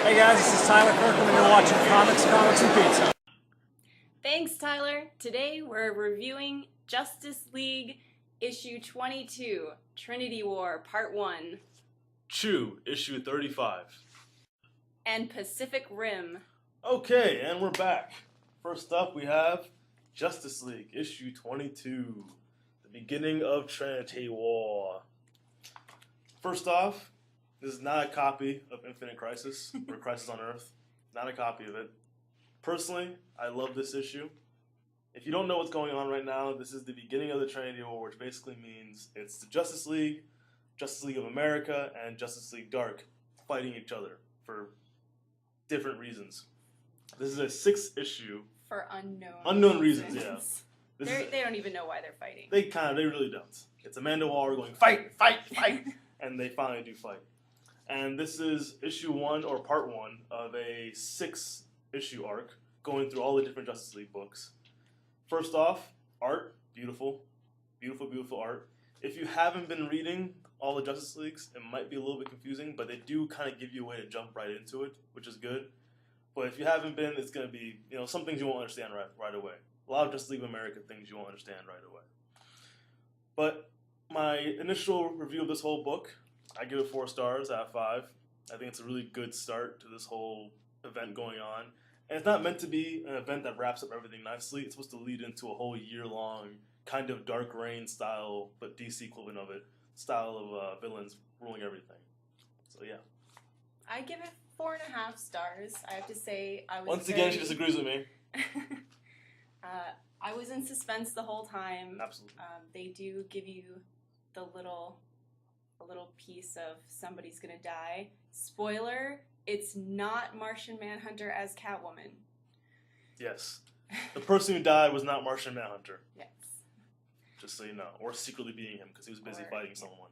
Hey guys, this is Tyler Kirkman and you're watching Comics, and Pizza. Thanks, Tyler. Today we're reviewing Justice League issue 22, Trinity War, Part 1. Chew, issue 35. And Pacific Rim. Okay, and we're back. First up, we have Justice League, issue 22. The beginning of Trinity War. First off, this is not a copy of Infinite Crisis, or Crisis on Earth. Not a copy of it. Personally, I love this issue. If you don't know what's going on right now, this is the beginning of the Trinity War, which basically means it's the Justice League of America, and Justice League Dark fighting each other for different reasons. This is a 6th issue. For unknown reasons. Yeah. They don't even know why they're fighting. They really don't. It's Amanda Waller going, fight, fight, fight, and they finally do fight. And this is issue 1, or part 1, of a 6-issue arc, going through all the different Justice League books. First off, art, beautiful. Beautiful, beautiful art. If you haven't been reading all the Justice Leagues, it might be a little bit confusing, but they do kind of give you a way to jump right into it, which is good. But if you haven't been, it's going to be, some things you won't understand right away. A lot of Justice League of America things you won't understand right away. But my initial review of this whole book, I give it 4 stars out of 5. I think it's a really good start to this whole event going on. And it's not meant to be an event that wraps up everything nicely. It's supposed to lead into a whole year-long kind of Dark Reign style, but DC equivalent of it, style of villains ruling everything. So yeah. I give it 4.5 stars. I have to say I was Once again, she disagrees with me. I was in suspense the whole time. Absolutely. They do give you a little piece of somebody's gonna die. Spoiler, it's not Martian Manhunter as Catwoman. Yes. The person who died was not Martian Manhunter. Yes. Just so you know. Or secretly being him, because he was busy fighting someone.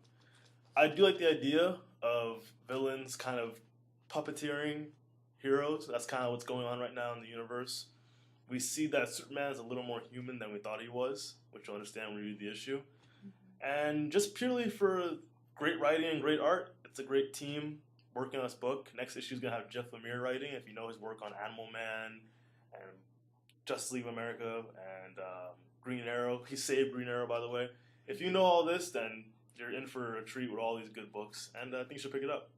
I do like the idea of villains kind of puppeteering heroes. That's kind of what's going on right now in the universe. We see that Superman is a little more human than we thought he was, which you'll understand when we read the issue. Mm-hmm. And just purely for great writing and great art, it's a great team working on this book. Next issue is going to have Jeff Lemire writing, if you know his work on Animal Man and Justice League of America and Green Arrow. He saved Green Arrow, by the way. If you know all this, then you're in for a treat with all these good books, and I think you should pick it up.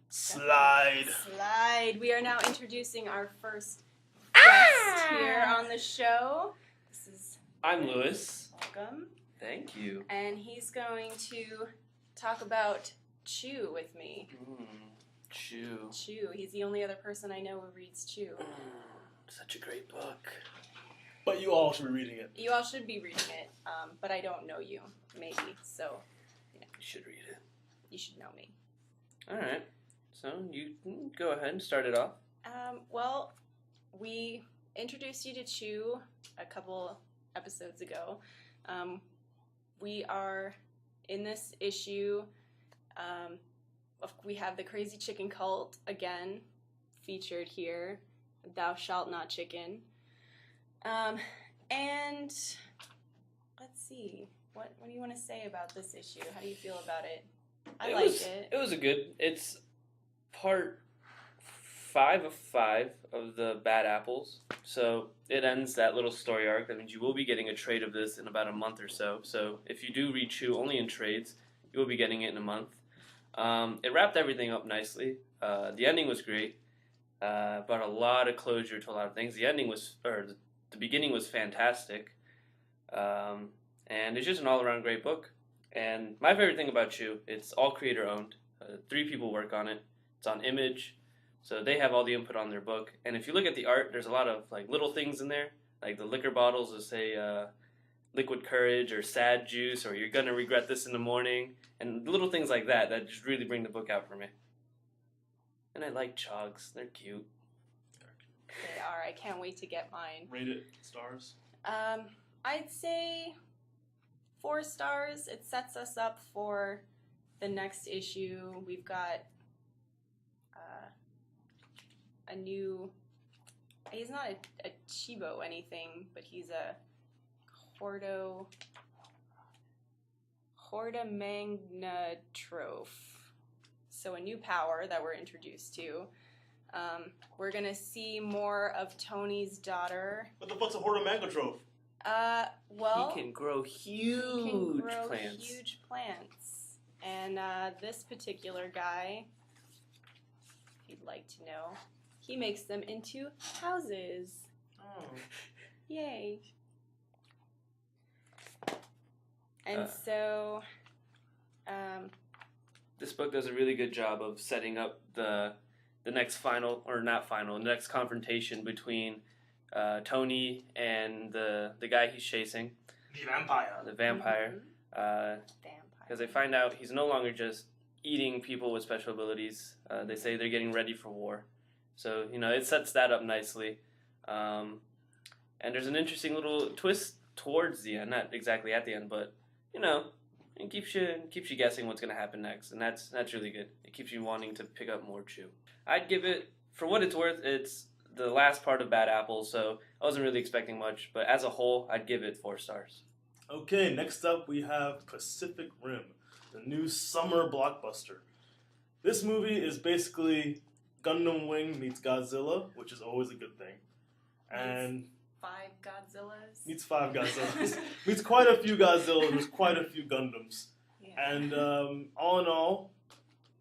Slide. We are now introducing our first guest here on the show. I'm Lewis. Welcome. Thank you. And he's going to talk about Chew with me. Chew. He's the only other person I know who reads Chew. Such a great book. But you all should be reading it. You all should be reading it, but I don't know you, maybe, so, You should read it. You should know me. Alright, so you can go ahead and start it off. Well, we introduced you to Chew a couple episodes ago. We are, in this issue, we have the Crazy Chicken Cult, again, featured here. Thou shalt not chicken. And let's see, what do you want to say about this issue? How do you feel about it? I like it. It was it's part 5 of 5 of the Bad Apples, so it ends that little story arc. That means you will be getting a trade of this in about a month or so. So if you do read Chew only in trades, you will be getting it in a month. It wrapped everything up nicely. The ending was great. Brought a lot of closure to a lot of things. The beginning was fantastic. And it's just an all-around great book. And my favorite thing about Chew, it's all creator-owned. 3 people work on it. It's on Image, so they have all the input on their book. And if you look at the art, there's a lot of little things in there, like the liquor bottles that say Liquid Courage or Sad Juice or You're Gonna Regret This in the Morning, and little things like that just really bring the book out for me. And I like Chogs. They're cute. They are. I can't wait to get mine. Rate it stars. I'd say 4 stars. It sets us up for the next issue. We've got a new... He's not a Chibo anything, but he's a Horda Magnatroph. so a new power that we're introduced to. We're gonna see more of Tony's daughter. What the fuck's a hortomangotroph? Well, he can grow huge plants. Huge plants. And this particular guy, if you'd like to know, he makes them into houses. Oh. Yay. And so, this book does a really good job of setting up the next the next confrontation between Tony and the guy he's chasing. The vampire. Because they find out he's no longer just eating people with special abilities. They say they're getting ready for war. So, it sets that up nicely. And there's an interesting little twist towards the end. Not exactly at the end, but, it keeps you guessing what's going to happen next. And that's really good. It keeps you wanting to pick up more chew. I'd give it, for what it's worth, it's the last part of Bad Apple, so I wasn't really expecting much. But as a whole, I'd give it 4 stars. Okay, next up we have Pacific Rim, the new summer blockbuster. This movie is basically Gundam Wing meets Godzilla, which is always a good thing. And 5 Godzillas. meets 5 Godzillas. Meets quite a few Godzillas, there's quite a few Gundams. Yeah. And all in all,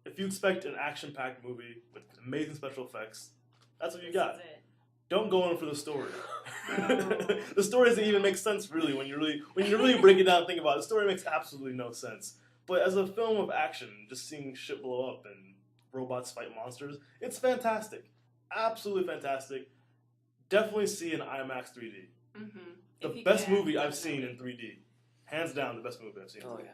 if you expect an action-packed movie with amazing special effects, that's what you got. This is it. Don't go in for the story. No. The story doesn't even make sense really when you really break it down and think about it. The story makes absolutely no sense. But as a film of action, just seeing shit blow up and robots fight monsters, it's fantastic. Absolutely fantastic. Definitely see in IMAX 3D. Mm-hmm. The If you best can, movie I've definitely. seen in 3D. Hands down, the best movie I've seen in 3D. Oh, yeah.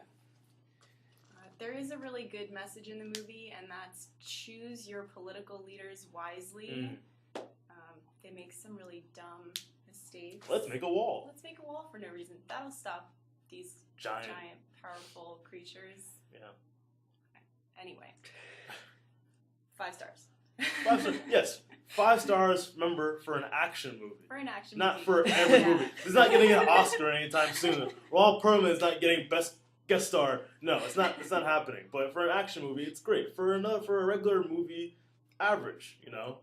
There is a really good message in the movie, and that's choose your political leaders wisely. They make some really dumb mistakes. Let's make a wall. Let's make a wall for no reason. That'll stop these Giant. powerful creatures. Yeah. Anyway, 5 stars. 5 stars. Yes. 5 stars, remember, for an action movie. For an action Not movie. for every Yeah. movie. It's not getting an Oscar anytime soon. Raw Perlman is not getting best guest star. No, it's not happening. But for an action movie, it's great. For a regular movie, average,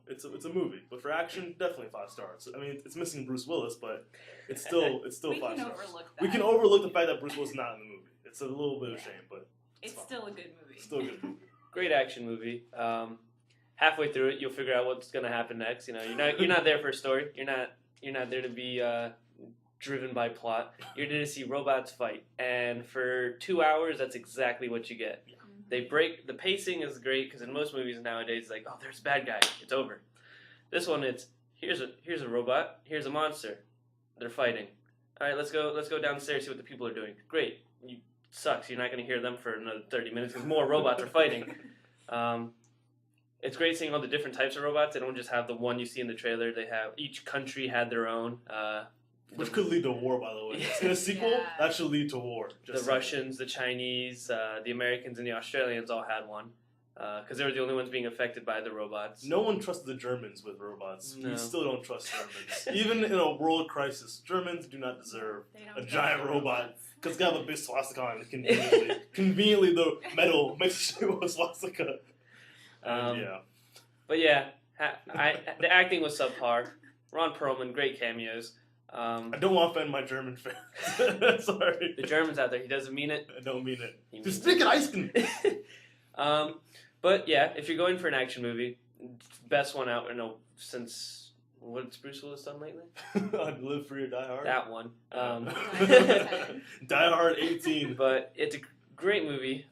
it's a movie. But for action, definitely 5 stars. I mean, it's missing Bruce Willis, but it's still we 5 stars. can overlook that. We can overlook the fact that Bruce Willis is not in the movie. It's a little bit of a shame, but It's fine. still a good movie. Still a good movie. Great action movie. Halfway through it, you'll figure out what's going to happen next. You're not there for a story. You're not there to be driven by plot. You're there to see robots fight, and for 2 hours, that's exactly what you get. Mhm. The pacing is great because in most movies nowadays, it's like, oh, there's a bad guy, it's over. This one, it's here's a robot, here's a monster, they're fighting. All right, let's go downstairs, see what the people are doing. Great, sucks. You're not going to hear them for another 30 minutes because more robots are fighting. It's great seeing all the different types of robots. They don't just have the one you see in the trailer. Each country had their own. Which could lead to war, by the way. Yeah. In a sequel, Yeah. that should lead to war. The Russians, the Chinese, the Americans, and the Australians all had one because they were the only ones being affected by the robots. No one trusted the Germans with robots. No. We still don't trust Germans. Even in a world crisis, Germans do not deserve They don't a trust giant the robot. robots. Because it's got a big swastika on it. Conveniently, the metal makes it shape of a swastika. Yeah. But yeah, the acting was subpar. Ron Perlman, great cameos. I don't want to offend my German fans. Sorry. The Germans out there, he doesn't mean it. I don't mean it. He Just means speak it, ice cream. But yeah, if you're going for an action movie, best one out since what's Bruce Willis done lately? I'd live free or die hard. That one. Die Hard 18. But it's a great movie.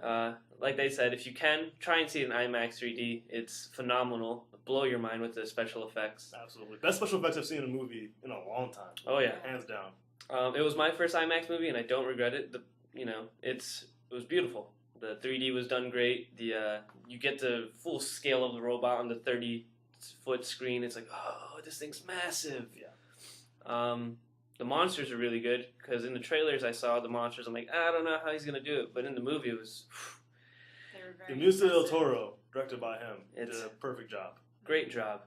Like they said, if you can, try and see it in IMAX 3D. It's phenomenal. Blow your mind with the special effects. Absolutely. Best special effects I've seen in a movie in a long time. Oh yeah. Hands down. It was my first IMAX movie, and I don't regret it. It was beautiful. The 3D was done great. You get the full scale of the robot on the 30-foot screen. It's like, oh, this thing's massive. Yeah. The monsters are really good because in the trailers I saw the monsters. I'm like, I don't know how he's gonna do it, but in the movie it was They were very Benicio del impressive. Toro, directed by him, did It's- a perfect job. great job.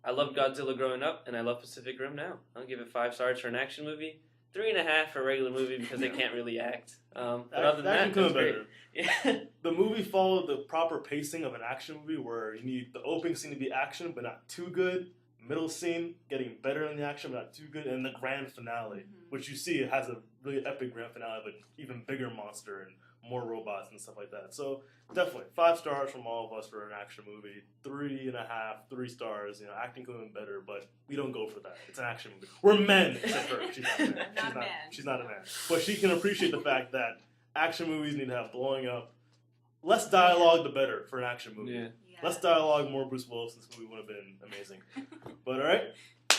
I loved Godzilla growing up, and I love Pacific Rim now. I'll give it 5 stars for an action movie. 3.5 for a regular movie because they can't really act. But That other than that, can come that's great. better. Yeah. The movie followed the proper pacing of an action movie where you need the opening scene to be action but not too good, middle scene getting better in the action but not too good, and the grand finale, which you see has a really epic grand finale of an even bigger monster and more robots and stuff like that. So definitely 5 stars from all of us for an action movie. 3.5, 3 stars. You know, acting could have been better, but we don't go for that. It's an action movie. We're men, except her. She's not a man. She's not a man. But she can appreciate the fact that action movies need to have blowing up. Less dialogue, the better for an action movie. Yeah. Less dialogue, more Bruce Willis. This movie would have been amazing. But all right,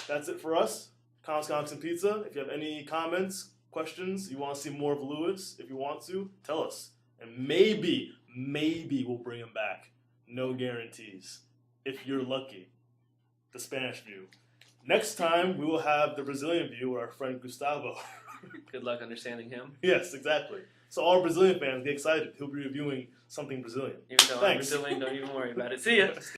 that's it for us. Comics, and Pizza. If you have any comments, questions, you want to see more of Lewis, if you want to, tell us. And maybe we'll bring him back. No guarantees. If you're lucky. The Spanish view. Next time, we will have the Brazilian view with our friend Gustavo. Good luck understanding him. Yes, exactly. So all Brazilian fans, get excited. He'll be reviewing something Brazilian. Even though I'm Thanks. Brazilian, don't even worry about it. See ya.